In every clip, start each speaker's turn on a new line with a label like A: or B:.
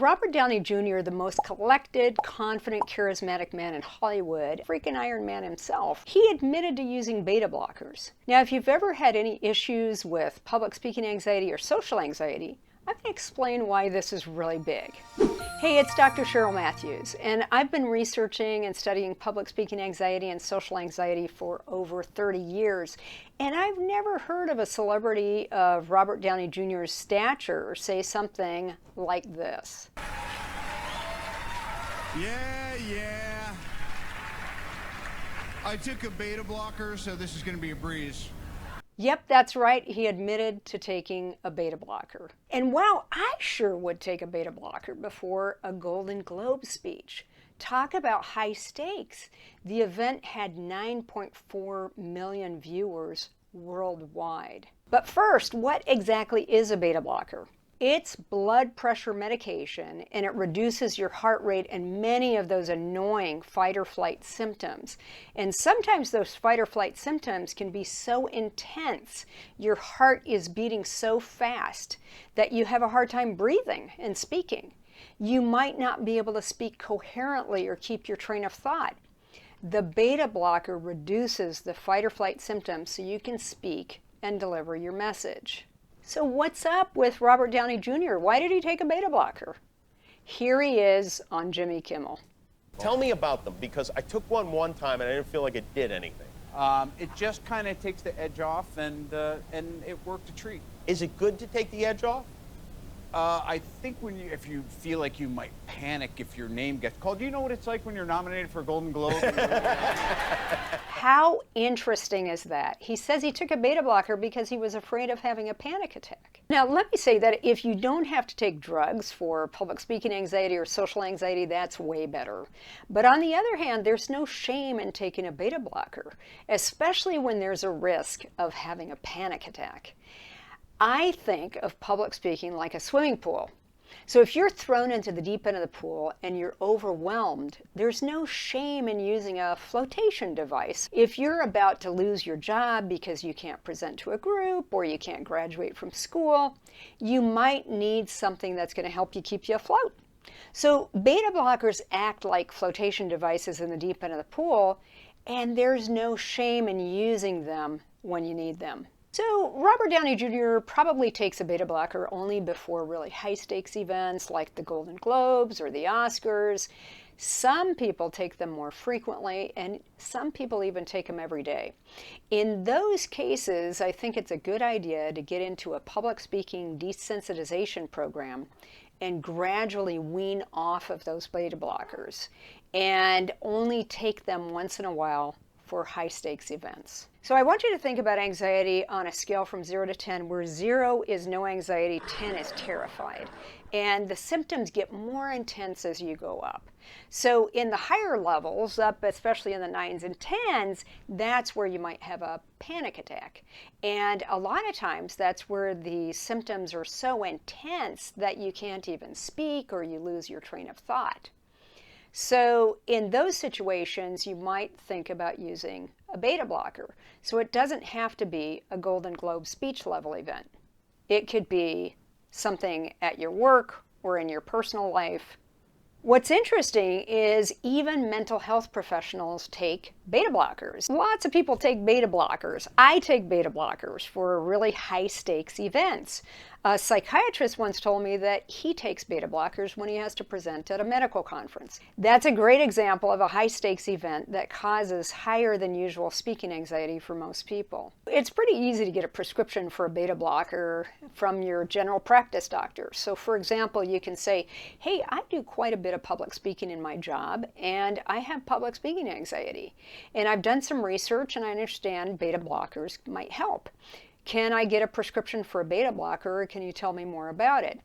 A: Robert Downey Jr., the most collected, confident, charismatic man in Hollywood, freaking Iron Man himself, he admitted to using beta blockers. Now, if you've ever had any issues with public speaking anxiety or social anxiety, I'm going to explain why this is really big. Hey, it's Dr. Cheryl Matthews, and I've been researching and studying public speaking anxiety and social anxiety for over 30 years, and I've never heard of a celebrity of Robert Downey Jr.'s stature say something like this.
B: Yeah. I took a beta blocker, so this is going to be a breeze.
A: Yep, that's right. He admitted to taking a beta blocker. And wow, I sure would take a beta blocker before a Golden Globe speech. Talk about high stakes. The event had 9.4 million viewers worldwide. But first, what exactly is a beta blocker? It's blood pressure medication, and it reduces your heart rate and many of those annoying fight or flight symptoms. And sometimes those fight or flight symptoms can be so intense, your heart is beating so fast that you have a hard time breathing and speaking. You might not be able to speak coherently or keep your train of thought. The beta blocker reduces the fight or flight symptoms so you can speak and deliver your message. So what's up with Robert Downey Jr.? Why did he take a beta blocker? Here he is on Jimmy Kimmel.
C: Tell me about them, because I took one time and I didn't feel like it did anything.
D: It just kind of takes the edge off, and it worked a treat.
C: Is it good to take the edge off?
D: I think if you feel like you might panic if your name gets called. Do you know what it's like when you're nominated for a Golden Globe?
A: How interesting is that? He says he took a beta blocker because he was afraid of having a panic attack. Now, let me say that if you don't have to take drugs for public speaking anxiety or social anxiety, that's way better. But on the other hand, there's no shame in taking a beta blocker, especially when there's a risk of having a panic attack. I think of public speaking like a swimming pool. So if you're thrown into the deep end of the pool and you're overwhelmed, there's no shame in using a flotation device. If you're about to lose your job because you can't present to a group or you can't graduate from school, you might need something that's going to help you keep you afloat. So beta blockers act like flotation devices in the deep end of the pool, and there's no shame in using them when you need them. So Robert Downey Jr. probably takes a beta blocker only before really high-stakes events like the Golden Globes or the Oscars. Some people take them more frequently, and some people even take them every day. In those cases, I think it's a good idea to get into a public speaking desensitization program and gradually wean off of those beta blockers and only take them once in a while for high-stakes events. So I want you to think about anxiety on a scale from 0 to 10, where 0 is no anxiety, 10 is terrified. And the symptoms get more intense as you go up. So in the higher levels, up especially in the 9s and 10s, that's where you might have a panic attack. And a lot of times that's where the symptoms are so intense that you can't even speak or you lose your train of thought. So in those situations, you might think about using a beta blocker. So it doesn't have to be a Golden Globe speech level event. It could be something at your work or in your personal life. What's interesting is even mental health professionals take beta blockers. Lots of people take beta blockers. I take beta blockers for really high stakes events. A psychiatrist once told me that he takes beta blockers when he has to present at a medical conference. That's a great example of a high stakes event that causes higher than usual speaking anxiety for most people. It's pretty easy to get a prescription for a beta blocker from your general practice doctor. So for example, you can say, hey, I do quite a bit of public speaking in my job and I have public speaking anxiety. And I've done some research and I understand beta blockers might help. Can I get a prescription for a beta blocker, or can you tell me more about it?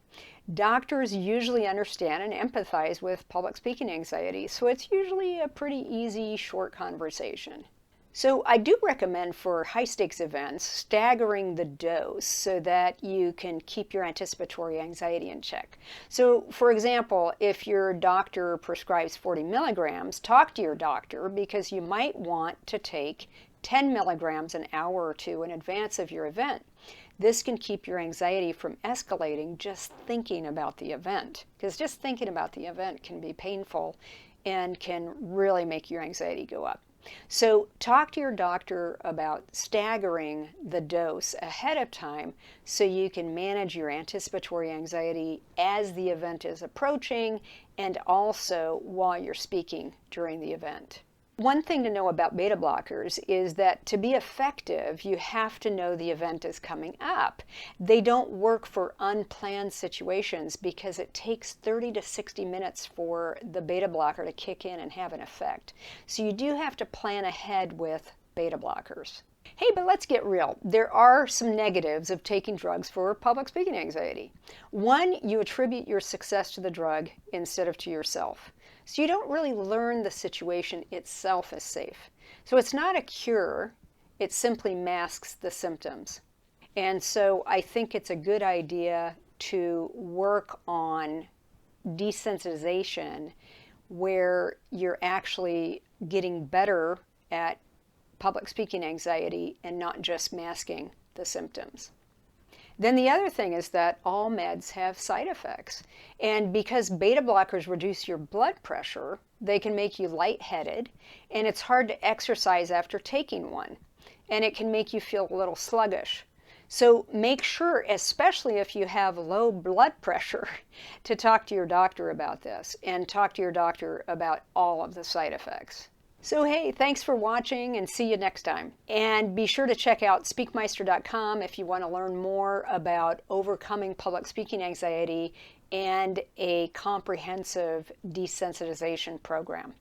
A: Doctors usually understand and empathize with public speaking anxiety, so it's usually a pretty easy, short conversation. So I do recommend for high-stakes events staggering the dose so that you can keep your anticipatory anxiety in check. So for example, if your doctor prescribes 40 milligrams, talk to your doctor because you might want to take 10 milligrams an hour or two in advance of your event. This can keep your anxiety from escalating just thinking about the event, because just thinking about the event can be painful and can really make your anxiety go up. So talk to your doctor about staggering the dose ahead of time so you can manage your anticipatory anxiety as the event is approaching and also while you're speaking during the event. One thing to know about beta blockers is that to be effective, you have to know the event is coming up. They don't work for unplanned situations because it takes 30 to 60 minutes for the beta blocker to kick in and have an effect. So you do have to plan ahead with beta blockers. Hey, but let's get real. There are some negatives of taking drugs for public speaking anxiety. One, you attribute your success to the drug instead of to yourself. So you don't really learn the situation itself is safe. So it's not a cure, it simply masks the symptoms. And so I think it's a good idea to work on desensitization where you're actually getting better at public speaking anxiety and not just masking the symptoms. Then the other thing is that all meds have side effects. And because beta blockers reduce your blood pressure, they can make you lightheaded, and it's hard to exercise after taking one. And it can make you feel a little sluggish. So make sure, especially if you have low blood pressure, to talk to your doctor about this and talk to your doctor about all of the side effects. So hey, thanks for watching and see you next time. And be sure to check out speakmeister.com if you want to learn more about overcoming public speaking anxiety and a comprehensive desensitization program.